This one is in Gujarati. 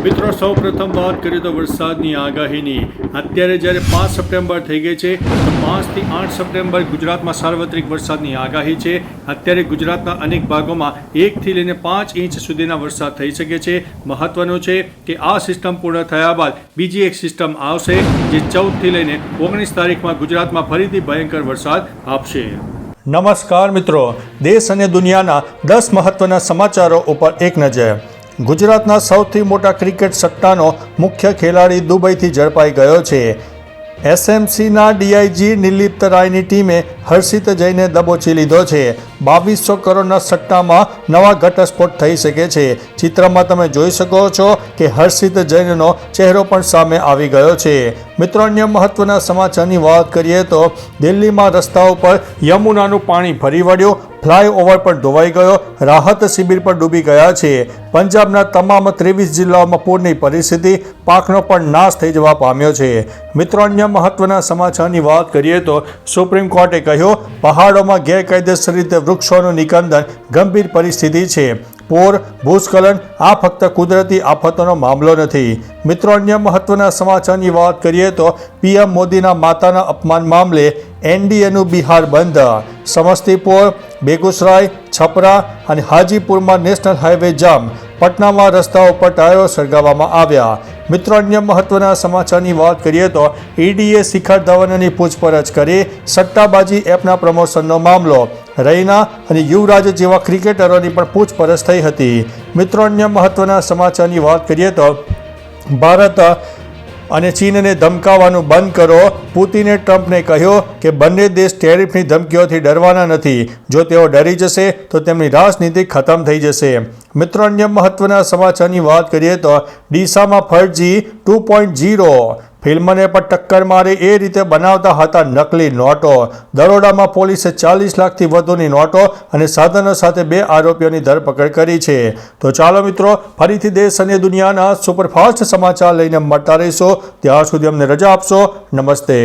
મિત્રો સૌપ્રથમ વાત કરીએ તો વરસાદની આગાહીની અત્યારે જ્યારે 5 સપ્ટેમ્બર થઈ ગઈ છે તો 5 થી 8 સપ્ટેમ્બર ગુજરાતમાં સાર્વત્રિક વરસાદની આગાહી છે। અત્યારે ગુજરાતના અનેક ભાગોમાં 1 થી લઈને 5 ઇંચ સુધીના વરસાદ થઈ શકે છે। મહત્વનું છે કે આ સિસ્ટમ પૂર્ણ થયા બાદ બીજી એક સિસ્ટમ આવશે જે 14 થી લઈને 19 તારીખમાં ગુજરાતમાં ફરીથી ભયંકર વરસાદ આપશે। નમસ્કાર મિત્રો, દેશ અને દુનિયાના 10 મહત્વના સમાચારો ઉપર એક નજર। ગુજરાતના સૌથી મોટા ક્રિકેટ સટ્ટાનો મુખ્ય ખેલાડી દુબઈથી ઝડપાઈ ગયો છે। એસએમસીના ડીઆઈજી નિર્લિપ્ત રાયની ટીમે હર્ષિત જૈને દબોચી લીધો છે। 2200 કરોડના સટ્ટામાં નવા ઘટસ્ફોટ થઈ શકે છે। ચિત્રમાં તમે જોઈ શકો છો કે હર્ષિત જૈનનો ચહેરો પણ સામે આવી ગયો છે। મિત્રો, અન્ય મહત્વના સમાચારની વાત કરીએ તો દિલ્હીમાં રસ્તાઓ પર યમુનાનું પાણી ફરી વળ્યું, ફ્લાયઓવર પર ધોવાઈ ગયો, રાહત શિબિર પર ડૂબી ગયા છે। પંજાબના તમામ 23 જિલ્લાઓમાં પૂરની પરિસ્થિતિ, પાકનો પણ નાશ થઈ જવા પામ્યો છે। મિત્રો, અન્ય મહત્વના સમાચારની વાત કરીએ તો સુપ્રીમ કોર્ટે કહ્યું પહાડોમાં ગેરકાયદેસર રીતે વૃક્ષોનું નિકંદન ગંભીર પરિસ્થિતિ છે। પૂર, ભૂસ્ખલન આ ફક્ત કુદરતી આફતોનો મામલો નથી। મિત્રો, અન્ય મહત્વના સમાચારની વાત કરીએ તો પીએમ મોદીના માતાના અપમાન મામલે એનડીએનું બિહાર બંધ, સમસ્તીપુર, બેગુસરાય, છપરા અને હાજીપુરમાં નેશનલ હાઈવે જામ, પટનામાં રસ્તાઓ પર ટાયરો સળગાવવામાં આવ્યા। મિત્રો, અન્ય મહત્વના સમાચારની વાત કરીએ તો ઈડીએ શિખર ધવનની પૂછપરછ કરી, સટ્ટાબાજી એપના પ્રમોશનનો મામલો, રૈના અને યુવરાજ જેવા ક્રિકેટરોની પણ પૂછપરછ થઈ હતી। મિત્રો, અન્ય મહત્વના સમાચારની વાત કરીએ તો ભારત અને ચીનને ધમકાવવાનું બંધ કરો। પુતિને ટ્રમ્પને કહ્યું કે બંને દેશ ટેરિફની ધમકીઓથી ડરવાના નથી, જો તેઓ ડરી જશે તો તેમની રાજનીતિ ખતમ થઈ જશે। મિત્રો, અન્ય મહત્વના સમાચારની વાત કરીએ તો ડીસામાં ફર્જી 2.0 ફિલ્મને પણ ટક્કર મારે એ રીતે બનાવતા હતા નકલી નોટો। દરોડામાં પોલીસે 40 લાખથી વધુની નોટો અને સાધનો સાથે 2 આરોપીઓની ધરપકડ કરી છે। તો ચાલો મિત્રો, ફરીથી દેશ અને દુનિયાના સુપરફાસ્ટ સમાચાર લઈને મળતા રહીશું। ત્યાં સુધી અમને રજા આપશો। નમસ્તે।